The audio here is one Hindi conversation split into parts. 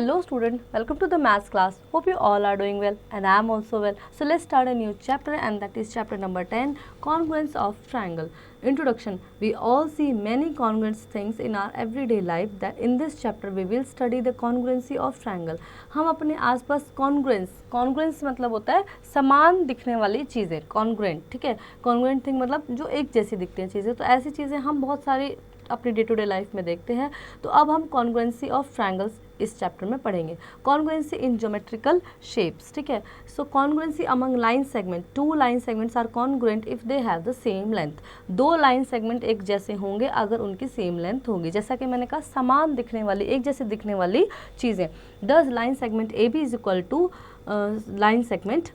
Hello student, welcome to the maths class. Hope you all are doing well and I am also well. So let's start a new chapter and that is chapter number 10, Congruence of Triangle. Introduction. We all see many congruent things in our everyday life. That in this chapter we will study the congruency of triangle. हम अपने आसपास congruence मतलब होता है समान दिखने वाली चीज़ें, congruent, ठीक है. Congruent थिंग मतलब जो एक जैसी दिखती हैं चीज़ें, तो ऐसी चीज़ें हम बहुत सारी अपनी डे टू डे लाइफ में देखते हैं. तो अब हम कॉन्ग्रुएंसी ऑफ ट्रायंगल्स इस चैप्टर में पढ़ेंगे. कॉन्ग्रुएंसी इन ज्योमेट्रिकल शेप्स, ठीक है. So congruency among line segment. Two line segments are congruent if they have the same length. दो लाइन सेगमेंट एक जैसे होंगे अगर उनकी सेम लेंथ होगी. जैसा कि मैंने कहा, समान दिखने वाली, एक जैसे दिखने वाली चीज़ें. Thus line segment A B is equal to line segment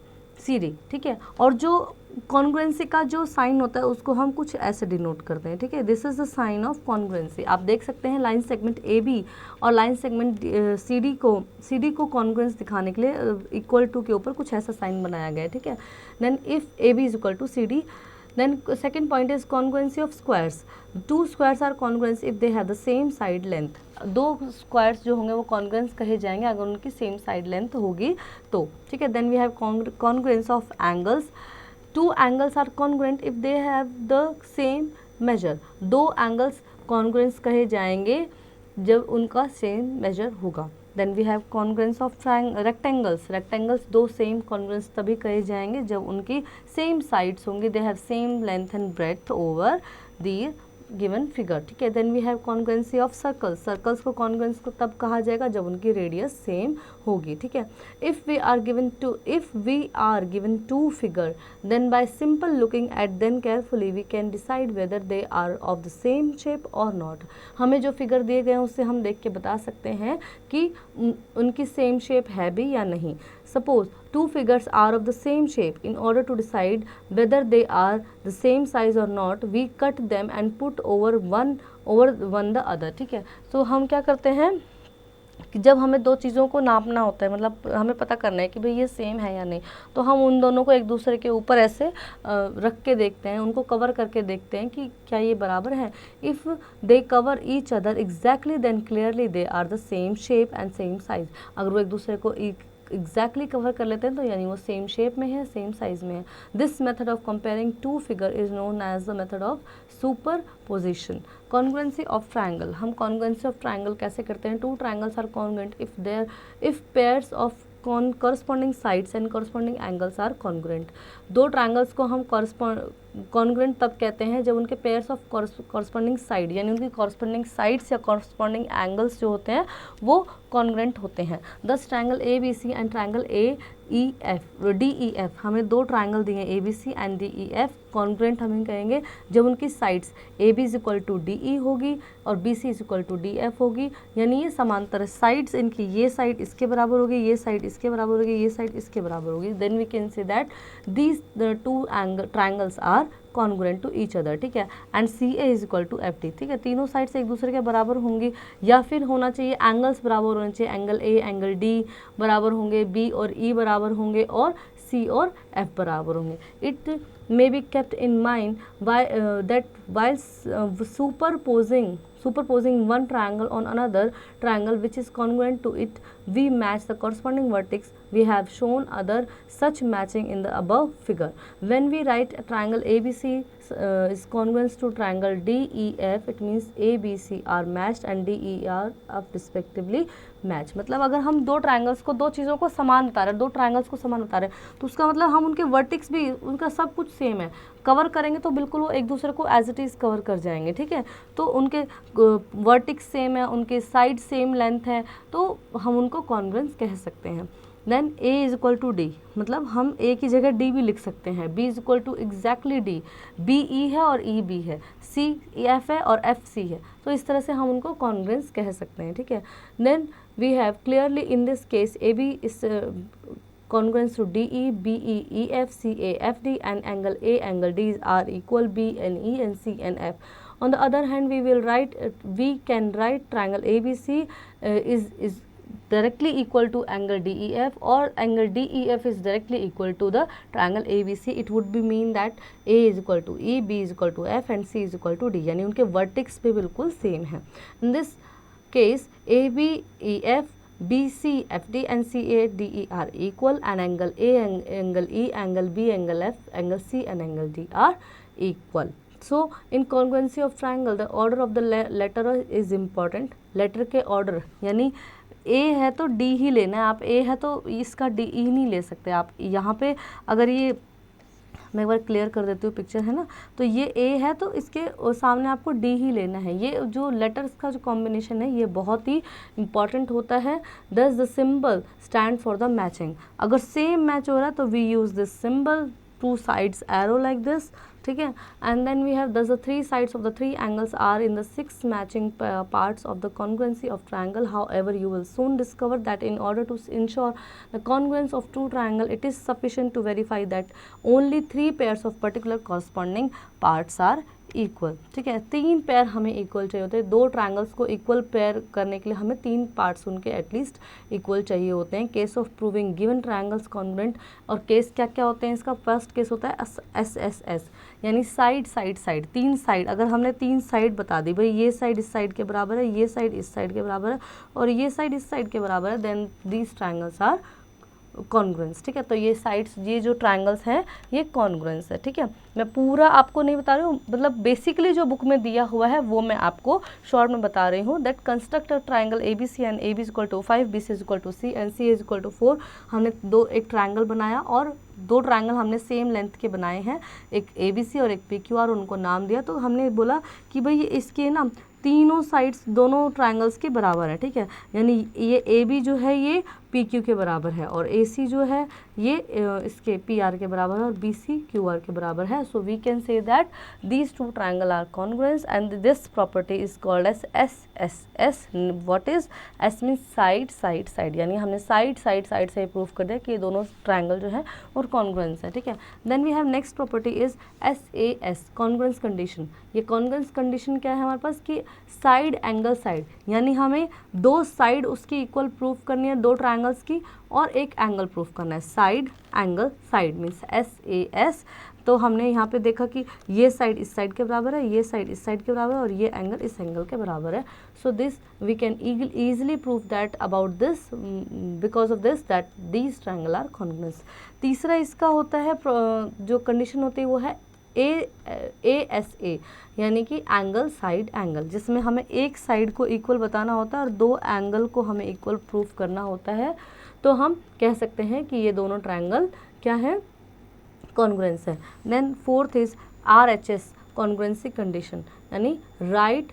C D, ठीक है. और जो कॉन्ग्रुएंसी का जो साइन होता है उसको हम कुछ ऐसे डिनोट करते हैं, ठीक है. This is the sign of congruency. आप देख सकते हैं लाइन सेगमेंट ए बी और लाइन सेगमेंट सी डी को कॉन्ग्रुएंस दिखाने के लिए इक्वल टू के ऊपर कुछ ऐसा साइन बनाया गया है, ठीक है. Then if A B is equal to C D. Then second point is congruency of squares. Two squares are congruent if they have the same side length. दो squares जो होंगे वो congruent कहे जाएंगे अगर उनकी same side length होगी तो, ठीक है. Then we have congruence of angles. Two angles are congruent if they have the same measure. दो angles congruent कहे जाएंगे जब उनका same measure होगा. Then we have congruence of rectangles. Rectangles दो same congruence तभी कहे जाएंगे जब उनकी same sides होंगी. They have same length and breadth over the given figure, ठीक है. Then we have congruency of circles. Circles को congruence को तब कहा जाएगा जब उनकी radius same होगी, ठीक है. If we are given two figure, then by simple looking at them carefully we can decide whether they are of the same shape or not. हमें जो फिगर दिए गए हैं उससे हम देख के बता सकते हैं कि उनकी सेम शेप है भी या नहीं. Suppose two figures are of the same shape. In order to decide whether they are the same size or not, we cut them and put over one the other, ठीक है. तो हम क्या करते हैं कि जब हमें दो चीज़ों को नापना होता है, मतलब हमें पता करना है कि भाई ये सेम है या नहीं, तो हम उन दोनों को एक दूसरे के ऊपर ऐसे रख के देखते हैं, उनको कवर करके देखते हैं कि क्या ये बराबर है. If they cover each other exactly then clearly they are the same shape and same size. अगर वो एक दूसरे को एग्जैक्टली कवर कर लेते हैं तो यानी वो सेम शेप में है, सेम साइज में है. This method of comparing two figure is known as the method of superposition. Congruency of triangle. हम कॉन्ग्रुएंसी ऑफ ट्रायंगल कैसे करते हैं? Two triangles are congruent if pairs of corresponding sides and corresponding angles are congruent. दो ट्रायंगल्स को हम कॉन्ग्रुएंट तब कहते हैं जब उनके पेयर्स ऑफ कॉरस्पॉन्डिंग साइड यानी उनकी कॉरस्पॉन्डिंग साइड्स या कॉरस्पॉन्डिंग एंगल्स जो होते हैं वो कॉन्ग्रुएंट होते हैं. Thus triangle A B C and triangle A E F D E F. हमें दो ट्रायंगल दिए हैं A B C and D E F. Congruent हम कहेंगे जब उनकी sides A B is equal to D E होगी और B C is equal to D F होगी, यानी ये समांतर साइड्स इनकी, ये साइड इसके बराबर होगी, ये साइड इसके बराबर होगी, ये साइड इसके बराबर होगी. Then we can say that these two triangles are congruent to each other, ठीक है. And C A is equal to F T, ठीक है. तीनों साइड से एक दूसरे के बराबर होंगी या फिर होना चाहिए एंगल्स बराबर होने चाहिए. एंगल ए एंगल डी बराबर होंगे, बी और ई बराबर होंगे और सी और एफ बराबर होंगे. It may be kept in mind that while superposing one triangle on another triangle which is congruent to it, we match the corresponding vertex. We have shown other such matching in the above figure. When we write a triangle ABC is congruent to triangle DEF, it means ABC are matched and DE are respectively matched. मतलब अगर हम दो ट्रायंगल्स को, दो चीज़ों को समान बता रहे हैं, दो ट्रायंगल्स को समान बता रहे हैं, तो उसका मतलब हम उनके वर्टेक्स भी, उनका सब कुछ सेम है. कवर करेंगे तो बिल्कुल वो एक दूसरे को एज इट इज़ कवर कर जाएंगे, ठीक है. तो उनके वर्टेक्स सेम है, उनके साइड सेम लेंथ है, तो हम उनको कॉन्ग्रुएंस कह सकते हैं. Then A is equal to D, मतलब हम ए की जगह डी भी लिख सकते हैं. B is equal to exactly D, B E है और ई बी है, सी एफ है और एफ सी है. तो इस तरह से हम उनको कॉन्ग्रुएंस कह सकते हैं, ठीक है. Then we have clearly in this case A B is congruent to DE, BE, EF, CA, FD and angle A, angle D are equal B and E and C and F. On the other hand, we can write triangle ABC is directly equal to angle DEF or angle DEF is directly equal to the triangle ABC. It would be mean that A is equal to E, B is equal to F and C is equal to D. यानी उनके vertex भी बिल्कुल same है. In this case, AB, EF BC, FD and CA, DE are equal, and angle A, angle E, angle B, angle F, angle C and angle D are equal. So in congruency of triangle the order of the letter is important. Letter के ऑर्डर यानी A है तो D ही लेना है, आप A है तो इसका D E नहीं ले सकते आप। यहाँ पे अगर ये मैं एक बार क्लियर कर देती हूँ पिक्चर है ना, तो ये A है तो इसके सामने आपको D ही लेना है। ये जो लेटर्स का जो कॉम्बिनेशन है ये बहुत ही इंपॉर्टेंट होता है। Thus the symbol stand for the matching. अगर सेम मैच हो रहा है तो we use this symbol, two sides arrow like this, ठीक है। And then we have thus the three sides of the three angles are in the six matching parts of the congruency of triangle. However, you will soon discover that in order to ensure the congruence of true triangle, it is sufficient to verify that only three pairs of particular corresponding parts are equal, ठीक है। तीन पेयर हमें इक्वल चाहिए होते हैं। दो ट्रायंगल्स को इक्वल पेयर करने के लिए हमें तीन पार्ट्स उनके एटलीस्ट इक्वल चाहिए होते हैं। Case of proving given triangles congruent, और केस क्या क्या होते हैं इसका, फर्स्ट केस होता है SSS यानी साइड साइड साइड, तीन साइड। अगर हमने तीन साइड बता दी, भाई ये साइड इस साइड के बराबर है, ये साइड इस साइड के बराबर है और ये साइड इस साइड के बराबर है, then these triangles are congruence, ठीक है। तो ये साइड्स, ये जो ट्रायंगल्स हैं ये कॉन्ग्रुएंस है, ठीक है। मैं पूरा आपको नहीं बता रही हूँ, मतलब बेसिकली जो बुक में दिया हुआ है वो मैं आपको शॉर्ट में बता रही हूँ। That construct a triangle ABC and AB is equal to 5, BC is equal to C and C is equal to 4। हमने एक ट्रायंगल बनाया और दो ट्रायंगल हमने सेम लेंथ के बनाए हैं, एक ABC और एक PQR, उनको नाम दिया। तो हमने बोला कि भाई इसके ना तीनों साइड्स दोनों ट्रायंगल्स के बराबर है, ठीक है। यानी ये AB जो है ये PQ के बराबर है और AC जो है ये इसके PR के बराबर है और BC QR के बराबर है। So we can say that these two triangle are congruence and this property is called as SSS। What is S means side side side, यानी हमने साइड साइड साइड से प्रूव कर दिया कि ये दोनों ट्रायंगल जो है और कॉन्ग्रुएंस है, ठीक है। Then we have next property is SAS, congruence condition. ये कॉन्ग्रुएंस कंडीशन क्या है हमारे पास कि साइड एंगल साइड, यानी हमें दो साइड उसकी इक्वल प्रूफ करनी है, दो ट्रायंगल्स की, और एक एंगल प्रूफ करना है। Side angle side means SAS। तो हमने यहाँ पे देखा कि ये साइड इस साइड के बराबर है, ये साइड इस साइड के बराबर है और ये एंगल इस एंगल के बराबर है। So this we can easily prove that about this because of this that these triangle are congruous। तीसरा इसका होता है जो कंडीशन होती है वो है ASA यानी कि एंगल साइड एंगल, जिसमें हमें एक साइड को इक्वल बताना होता है और दो एंगल को हमें इक्वल प्रूफ करना होता है। तो हम कह सकते हैं कि ये दोनों ट्रायंगल क्या है, कॉन्ग्रुएंस है। Then fourth is RHS, congruency condition, यानी right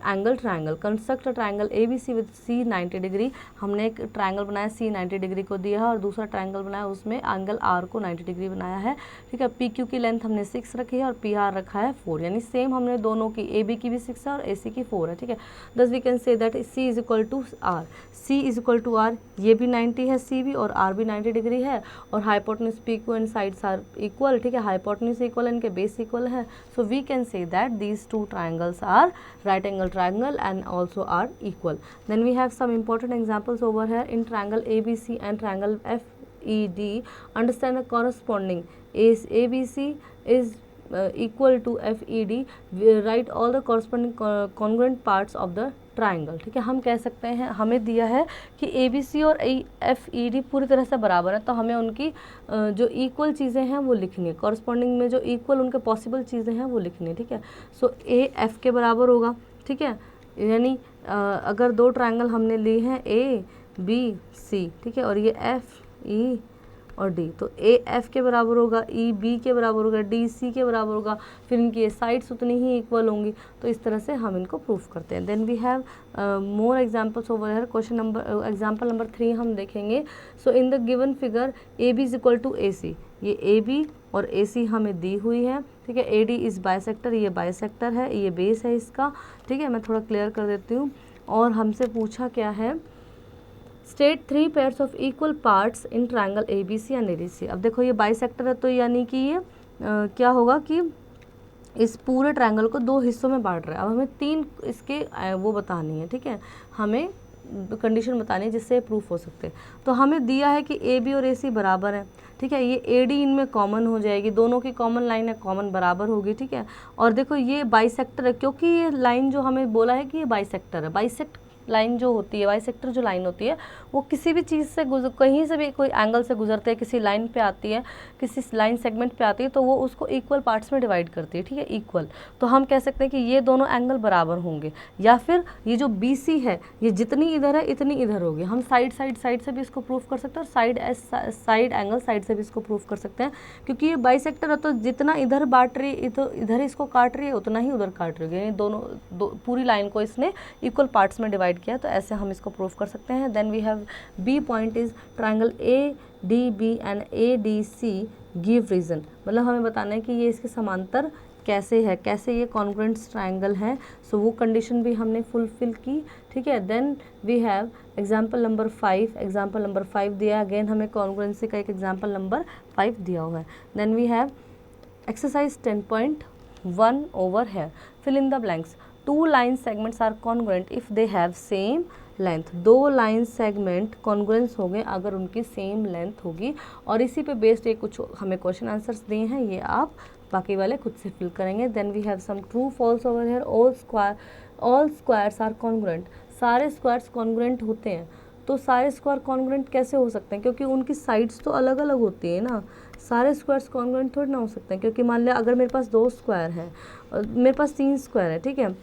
angle triangle. Construct a triangle ABC with C 90 degree. हमने एक ट्रायंगल बनाया C 90 डिग्री को दिया है और दूसरा ट्रायंगल बनाया उसमें एंगल R को 90 डिग्री बनाया है, ठीक है। PQ की लेंथ हमने 6 रखी है और PR रखा है 4, यानी सेम हमने दोनों की AB की भी 6 है और AC की 4 है, ठीक है। Thus we can say that C is equal to R, C is equal to R, ये भी 90 है C भी और R भी 90 डिग्री है और hypotenuse PQ and sides are equal, ठीक है। हाइपोटेन्यूज इक्वल है, इनके बेस इक्वल है। So we can say that these two triangles are right angle triangle and also are equal. Then we have some important examples over here in triangle ABC and triangle FED. Understand the corresponding is ABC is equal to FED. We write all the corresponding congruent parts of the triangle, ठीक है। हम कह सकते हैं हमें दिया है कि ABC और FED पूरी तरह से बराबर है, तो हमें उनकी जो इक्वल चीज़ें हैं वो लिखनी है, कॉरस्पॉन्डिंग में जो इक्वल उनके पॉसिबल चीज़ें हैं वो लिखनी है, ठीक है। सो A F के बराबर होगा, ठीक है। यानी अगर दो ट्राइंगल हमने लिए हैं ABC, ठीक है, और ये FE और D, तो AF के बराबर होगा, EB के बराबर होगा, DC के बराबर होगा, फिर इनकी साइड्स उतनी ही इक्वल होंगी। तो इस तरह से हम इनको प्रूफ करते हैं। Then we have more examples over here. Question number example number 3 हम देखेंगे। So in the given figure AB is equal to AC, ये AB और AC हमें दी हुई है, ठीक है। AD इज बाइसेक्टर, ये बाइसेक्टर है, ये बेस है इसका, ठीक है। मैं थोड़ा क्लियर कर देती हूँ। और हमसे पूछा क्या है, state 3 pairs of equal parts in triangle ABC and ADC। अब देखो ये बाइसेक्टर है, तो यानी कि ये क्या होगा कि इस पूरे ट्रायंगल को दो हिस्सों में बांट रहा है। अब हमें तीन इसके वो बतानी है, ठीक है, हमें कंडीशन बतानी है जिससे प्रूफ हो सकते हैं। तो हमें दिया है कि AB और AC बराबर है, ठीक है। ये AD इनमें कॉमन हो जाएगी, दोनों की कॉमन लाइन है, कॉमन बराबर होगी, ठीक है। और देखो ये बाइसेक्टर है, क्योंकि ये लाइन जो हमें बोला है कि ये बाइसेक्टर है, बाइसेक्ट लाइन जो होती है, बाइसेक्टर जो लाइन होती है, वो किसी भी चीज़ से कहीं से भी कोई एंगल से गुजरते हैं, किसी लाइन पे आती है, किसी लाइन सेगमेंट पे आती है, तो वो उसको इक्वल पार्ट्स में डिवाइड करती है, ठीक है, इक्वल। तो हम कह सकते हैं कि ये दोनों एंगल बराबर होंगे, या फिर ये जो BC है ये जितनी इधर है इतनी इधर होगी। हम साइड से भी इसको प्रूफ कर सकते हैं, और साइड एंगल साइड से भी इसको प्रूफ कर सकते हैं, क्योंकि ये बाइसेक्टर है, तो जितना इधर बांट रही है, तो इधर इसको काट रही है, उतना ही उधर काट रही है, दोनों पूरी लाइन को इसने इक्वल पार्ट्स में डिवाइड किया, तो ऐसे हम इसको प्रूफ कर सकते हैं। Then we have B point is triangle ADB and ADC give reason, मतलब हमें बताना है कि ये इसके समांतर कैसे है, कैसे ये कॉन्ग्रुएंट ट्राइंगल है। सो वो कंडीशन भी हमने फुलफिल की, ठीक है। Then we have example number 5, example number 5 दिया, अगेन हमें कॉन्ग्रुएंसी का एक एग्जाम्पल नंबर 5 दिया हुआ है। Then we have exercise 10.1 over है, fill in the blanks, 2 line segments are congruent if they have same length, 2 line segment congruence हो गए अगर उनकी सेम लेंथ होगी, और इसी पे बेस्ड एक कुछ हमें क्वेश्चन आंसर्स दिए हैं, ये आप बाकी वाले खुद से फिल करेंगे। Then we have some true false over here, all squares are congruent, सारे स्क्वायर्स कॉन्ग्रुएंट होते हैं, तो सारे स्क्वायर कॉन्ग्रुएंट कैसे हो सकते हैं, क्योंकि उनकी साइड्स तो अलग अलग होती है ना, सारे स्क्वायर्स कॉन्ग्रुएंट थोड़ी ना हो सकते हैं, क्योंकि मान लिया अगर मेरे पास 2 स्क्वायर है और मेरे पास 3 स्क्वायर है, ठीक है,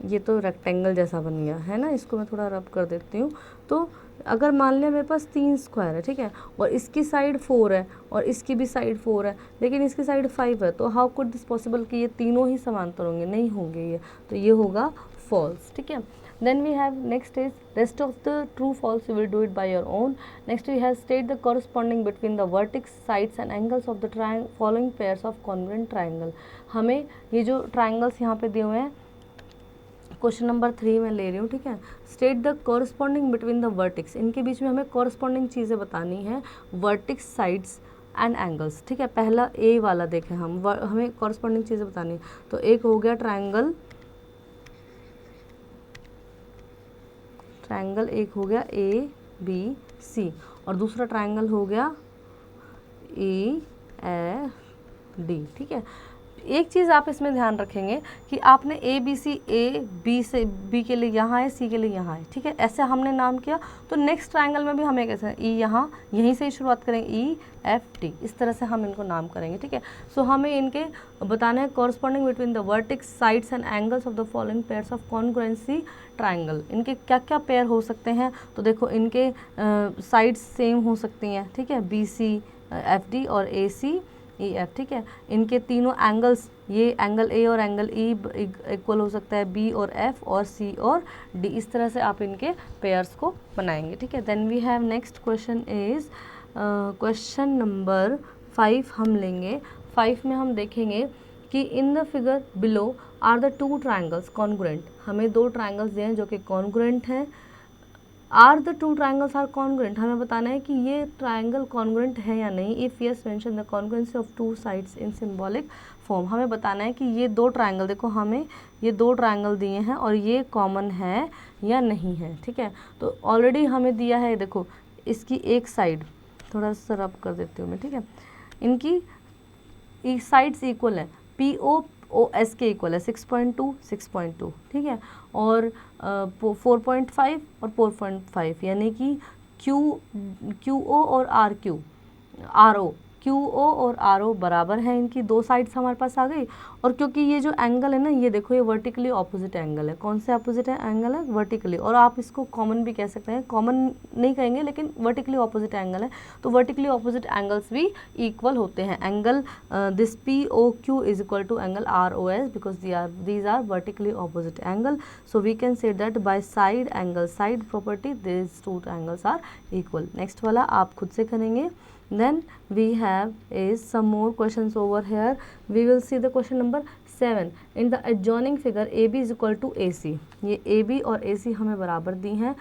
ये तो रेक्टेंगल जैसा बन गया है ना, इसको मैं थोड़ा रब कर देती हूँ। तो अगर मान लिया मेरे पास 3 स्क्वायर है, ठीक है, और इसकी साइड 4 है और इसकी भी साइड 4 है, लेकिन इसकी साइड 5 है, तो हाउ कुड दिस पॉसिबल कि ये तीनों ही समांतर होंगे, नहीं होंगे ये, तो ये होगा फॉल्स, ठीक है। Then we have next is rest of the true false, you will do it by your own. Next we have state the corresponding between the vertex, sides and angles of the following pairs of congruent triangle. हमें ये जो triangles यहाँ पे दिए हुए हैं, क्वेश्चन नंबर 3 में ले रही हूँ, ठीक है। State the corresponding between the vertices, इनके बीच में हमें कॉरस्पॉन्डिंग चीज़ें बतानी है, वर्टिक्स, साइड्स एंड एंगल्स, ठीक है। पहला ए वाला देखें हम, हमें कॉरस्पॉन्डिंग चीज़ें बतानी है, तो एक हो गया ट्राइंगल एक हो गया ABC, और दूसरा ट्राइंगल हो गया EFD, ठीक है। एक चीज़ आप इसमें ध्यान रखेंगे कि आपने ABC, A B के लिए यहाँ है, C के लिए यहाँ है, ठीक है, ऐसे हमने नाम किया, तो नेक्स्ट ट्राइंगल में भी हमें कैसे E यहाँ यहीं से ही शुरुआत करेंगे, EFD, इस तरह से हम इनको नाम करेंगे, ठीक है। सो हमें इनके बताना है corresponding between the vertices, sides and angles of the following pairs of congruency triangle, इनके क्या क्या पेयर हो सकते हैं, तो देखो इनके साइड्स सेम हो सकती हैं, ठीक है, BC FD और AC EF, ठीक है। इनके तीनों एंगल्स, ये एंगल A और एंगल E इक्वल हो सकता है B और F और C और D, इस तरह से आप इनके पेयर्स को बनाएंगे, ठीक है। Then we have next question is question number 5 हम लेंगे। 5 में हम देखेंगे कि in the figure below are the 2 triangles congruent, हमें 2 ट्राइंगल्स दिए हैं जो कि कॉन्ग्रुएंट हैं। Are the 2 triangles are congruent, हमें बताना है कि ये ट्राइंगल कॉन्ग्रुएंट है या नहीं। If yes mention the congruency of 2 sides in symbolic form, हमें बताना है कि ये 2 ट्राइंगल, देखो हमें ये 2 ट्राइंगल दिए हैं और ये कॉमन है या नहीं है, ठीक है। तो ऑलरेडी हमें दिया है, देखो इसकी एक साइड, थोड़ा सा रब कर देती हूँ मैं, ठीक है, इनकी साइड्स इक्वल है, POS के इक्वल है 6.2 6.2, ठीक है, और 4.5 और 4.5, यानी कि QO और QO और RO बराबर है, इनकी 2 साइड्स हमारे पास आ गई। और क्योंकि ये जो एंगल है ना, ये देखो ये वर्टिकली ऑपोजिट एंगल है, कौन से ऑपोजिट एंगल है, वर्टिकली, और आप इसको कॉमन भी कह सकते हैं, कॉमन नहीं कहेंगे लेकिन वर्टिकली ऑपोजिट एंगल है, तो वर्टिकली ऑपोजिट एंगल्स भी इक्वल होते हैं। Angle this POQ is equal to angle ROS because these are vertically opposite angle, so we can say that by side angle side property this 2 angles are equal. Next वाला आप खुद से करेंगे। Then we have is some more questions over here. We will see the question number 7. In the adjoining figure AB is equal to AC. ये AB और AC हमें बराबर दी हैं,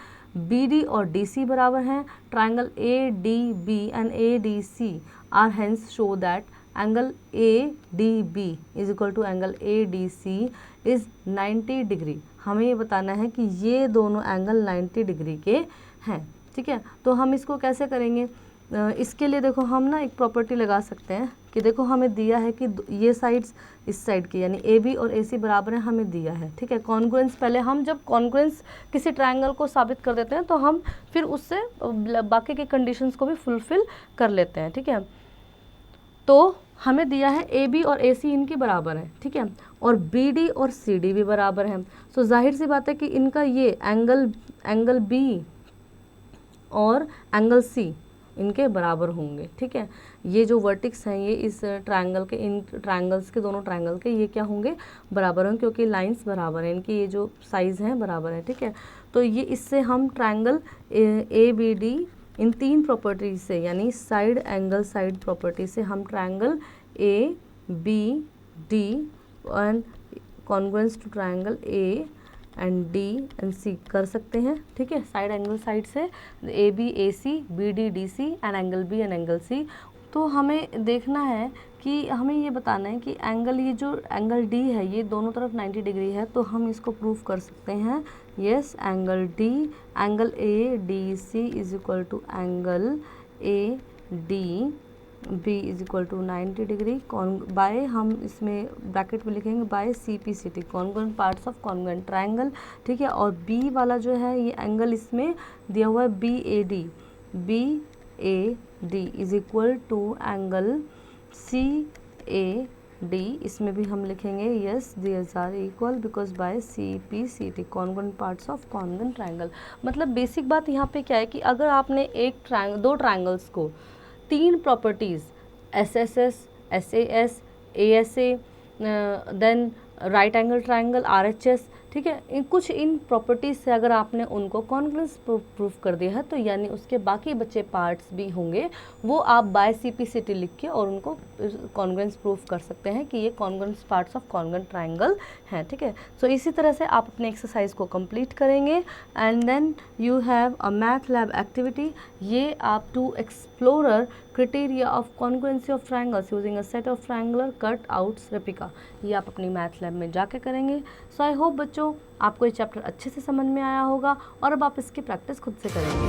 BD और DC बराबर हैं। Triangle ADB and ADC are hence show that angle ADB is equal to angle ADC is 90 degree. हमें ये बताना है कि ये दोनों एंगल 90 डिग्री के हैं, ठीक है। तो हम इसको कैसे करेंगे, इसके लिए देखो हम ना एक प्रॉपर्टी लगा सकते हैं कि देखो हमें दिया है कि ये साइड्स इस साइड की यानी ए बी और ए सी बराबर है, हमें दिया है, ठीक है। कॉन्ग्रुएंस, पहले हम जब कॉन्ग्रुएंस किसी ट्रायंगल को साबित कर देते हैं तो हम फिर उससे बाकी के कंडीशंस को भी फुलफिल कर लेते हैं, ठीक है। तो हमें दिया है ए बी और ए सी इनकी बराबर है, ठीक है, और बी डी और सी डी भी बराबर है। सो जाहिर सी बात है कि इनका ये एंगल बी और एंगल सी इनके बराबर होंगे, ठीक है। ये जो वर्टिक्स हैं ये इस ट्रायंगल के, इन ट्रायंगल्स के, दोनों ट्रायंगल के ये क्या होंगे, बराबर होंगे, क्योंकि लाइंस बराबर हैं, इनकी ये जो साइज़ हैं बराबर है, ठीक है। तो ये इससे हम ट्रायंगल ए बी डी इन तीन प्रॉपर्टी से यानी साइड एंगल साइड प्रॉपर्टी से हम triangle A B D and congruence to triangle A and D and C कर सकते हैं, ठीक है। साइड एंगल साइड से A B A C, B D D C and angle B and angle C. तो हमें देखना है कि हमें ये बताना है कि एंगल, ये जो एंगल डी है ये दोनों तरफ 90 डिग्री है, तो हम इसको प्रूव कर सकते हैं। Yes, angle D, angle A D C is equal to angle A D B is equal to 90 degree by, हम इसमें ब्रैकेट में लिखेंगे by C P C T, congruent parts of congruent triangle, ठीक है। और बी वाला जो है ये एंगल इसमें दिया हुआ है B A D is equal to angle C A D, इसमें भी हम लिखेंगे yes these are equal because by C P C T, congruent parts of congruent triangle. मतलब बेसिक बात यहाँ पे क्या है कि अगर आपने दो ट्रायंगल्स को तीन properties S S S, S S, A S A, then right angle triangle R H S, ठीक है, कुछ इन प्रॉपर्टीज़ से अगर आपने उनको कॉन्ग्रुएंस प्रूफ कर दिया है तो यानी उसके बाकी बचे पार्ट्स भी होंगे वो आप by C P C T लिख के और उनको कॉन्ग्रुएंस प्रूफ कर सकते हैं कि ये congruence parts of congruent triangle हैं, ठीक है। सो इसी तरह से आप अपने एक्सरसाइज को कंप्लीट करेंगे and then you have a math lab activity. ये आप to explorer criteria of congruency of triangles using a set of triangular cut outs replica, ये आप अपनी मैथ लैब में जाके करेंगे। सो आई होप बच्चों आपको ये चैप्टर अच्छे से समझ में आया होगा और अब आप इसकी प्रैक्टिस खुद से करेंगे।